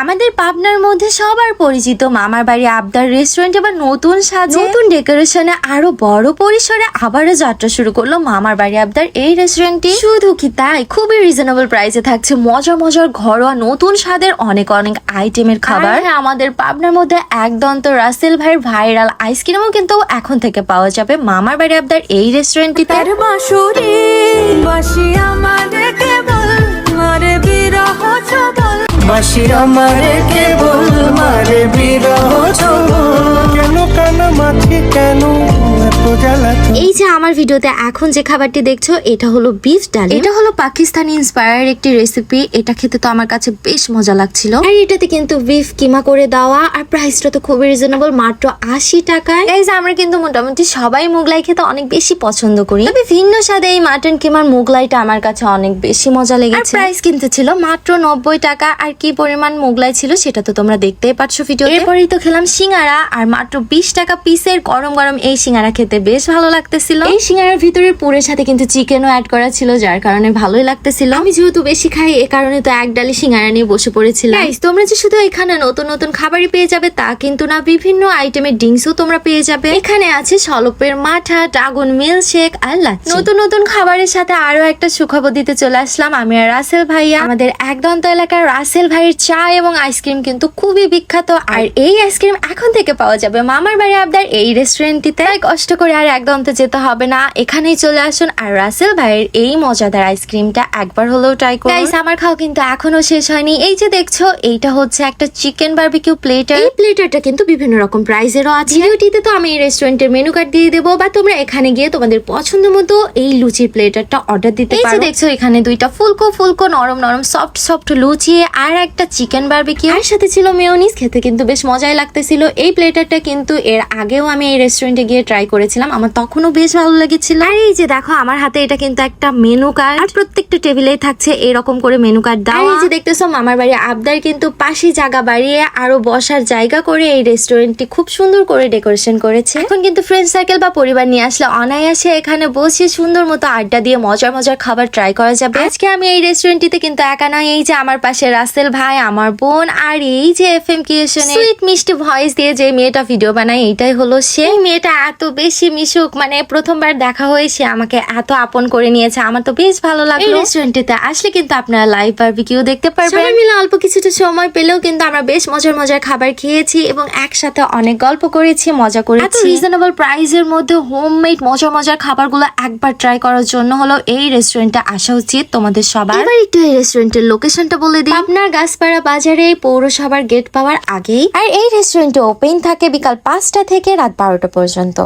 আমাদের পাবনার মধ্যে সবার পরিচিত মামার বাড়ি আবদার রেস্টুরেন্ট এবার নতুন সাজে নতুন ডেকোরেশনে আরো বড় পরিসরে আবারও যাত্রা শুরু করলো মামার বাড়ি আবদার এই রেস্টুরেন্টটি। শুধু কি তাই, খুবই রিজনেবল প্রাইসে থাকছে মজার মজার ঘরোয়া নতুন স্বাদের অনেক অনেক আইটেমের খাবার। আমাদের পাবনার মধ্যে একদম তো রাসেল ভাইয়ের ভাইরাল আইসক্রিমও কিন্তু এখন থেকে পাওয়া যাবে মামার বাড়ি আবদার এই রেস্টুরেন্টটিতে। এই যে আমার ভিডিওতে এখন যে খাবারটি দেখছো এটা হলো বিফ ডালিম। এটা হলো পাকিস্তানি ইন্সপায়ার একটি রেসিপি। এটা খেতে তো আমার কাছে বেশ মজা লাগছিল। আর এটাতে কিন্তু বিফ কিমা করে দেওয়া, আর প্রাইসটা তো খুবই রিজনেবল, মাত্র 80 টাকায়। এই যে আমরা কিন্তু মোটামুটি সবাই মোগলাই খেতে অনেক বেশি পছন্দ করি, তবে ভিন্ন স্বাদে এই মাটন কিমার মোগলাইটা আমার কাছে অনেক বেশি মজা লেগেছে। প্রাইস কিন্তু ছিল মাত্র 90 টাকা। আর কি পরিমাণ মোগলাই ছিল সেটা তো তোমরা দেখতেই পাচ্ছ ভিডিও। এরপরেই তো খেলাম সিঙ্গারা, আর মাত্র 20 টাকা পিসের গরম গরম এই সিঙ্গারা খেতে বেশ ভালো লাগতেছিল। এই সিঙ্গারার ভিতরে পুরের সাথে কিন্তু চিকেনও অ্যাড করা ছিল, যার কারণে ভালোই লাগতেছিল। আমি যেহেতু বেশি খাই এ কারণে তো এক ডালি সিঙ্গারা নিয়ে বসে পড়েছিলাম। তোমরা যে শুধু এখানে নতুন নতুন খাবারই পেয়ে যাবে তা কিন্তু না, বিভিন্ন আইটেমের ড্রিঙ্কসও তোমরা পেয়ে যাবে। এখানে আছে সলপের মাঠা, ড্রাগন মিল্কশেক আর লাচ্ছি। নতুন নতুন খাবারের সাথে আরো একটা সুখবর দিতে চলে আসলাম আমি আর রাসেল ভাইয়া। আমাদের একদন্ত এলাকার রাসেল ভাইয়ের চা এবং আইসক্রিম কিন্তু খুবই বিখ্যাত, আর এই আইসক্রিম এখন থেকে পাওয়া যাবে মামার বাড়ি আবদার এই রেস্টুরেন্টটিতে। তাই কষ্ট করে আর একদন্ত যেতে হবে না, এখানেই চলে আসুন আর রাসেল ভাইয়ের এই মজাদার আইসক্রিমটা একবার হলেও ট্রাই করুন। গাইস, আমার খাওয়া কিন্তু এখনো শেষ হয়নি। এই যে দেখছো এইটা হচ্ছে একটা চিকেন বারবিকিউ প্লেটার। এই প্লেটারটা কিন্তু বিভিন্ন রকম প্রাইসেরও আছে। ভিডিওটিতে তো আমি এই রেস্টুরেন্টের মেনু কার্ড দিয়ে দেবো, বা তোমরা এখানে গিয়ে তোমাদের পছন্দ মতো এই লুচির প্লেটারটা অর্ডার দিতে পারো। এই যে দেখছো এখানে দুইটা ফুলকো ফুলকো নরম নরম সফট সফট লুচি আর একটা চিকেন বারবিকিউ, আর সাথে ছিল মেয়োনিজ। খেতে কিন্তু বেশ মজাই লাগতেছিল। এই প্লেটারটা কিন্তু এর আগেও আমি এই রেস্টুরেন্টে গিয়ে ট্রাই করেছিলাম, আমার তখনও বেশ ভালো লেগেছিল। আর এই যে দেখো আমার হাতে এটা কিন্তু একটা মেনু কার্ড, আর প্রত্যেকটা টেবিলেই থাকছে এরকম করে মেনু কার্ড দেওয়া। এই যে দেখতেছো মামার বাড়ি আবদার কিন্তু পাশে জায়গা বাড়িয়ে আরো বসার জায়গা করে এই রেস্টুরেন্টটি খুব সুন্দর করে ডেকোরেশন করেছে। এখন কিন্তু ফ্রেন্ড সার্কেল বা পরিবার নিয়ে আসলে অনায়াসে এখানে বসে সুন্দর মতো আড্ডা দিয়ে মজার মজার খাবার ট্রাই করা যাবে। আজকে আমি এই রেস্টুরেন্টটিতে কিন্তু একা নয়, এই যে আমার পাশে রাসেল ভাই, আমার বোন, আর এই যে FM ক্রিয়েশনে সুইট মিষ্টি ভয়েস দিয়ে যে মেয়েটা ভিডিও বানায় এইটাই হলো সেই মেয়েটা। এত বেশি মিশুক, মানে প্রথমবার দেখা হয়ে সে আমাকে এত আপন করে নিয়েছে, আমার তো বেশ ভালো লাগলো। এই রেস্টুরেন্টটিতে আসলে কিন্তু আপনারা লাইভ বারবিকিউ দেখতে পারবেন। সবাই মিলে অল্প কিছুটা সময় পেলেও কিন্তু আমরা বেশ মজার মজার খাবার খেয়েছি এবং একসাথে অনেক গল্প করেছি, মজা করেছি। এত রিজনেবল প্রাইসের মধ্যে হোমমেড মজার মজার খাবারগুলো একবার ট্রাই করার জন্য হলো এই রেস্টুরেন্টে আসা উচিত তোমাদের সবার। এবার একটু এই রেস্টুরেন্টের লোকেশনটা বলে দিই। আপনার গাছপাড়া বাজারে পৌরসভার গেট পাওয়ার আগেই। আর এই রেস্টুরেন্টে ওপেন থাকে বিকাল 5টা থেকে রাত 12টা পর্যন্ত।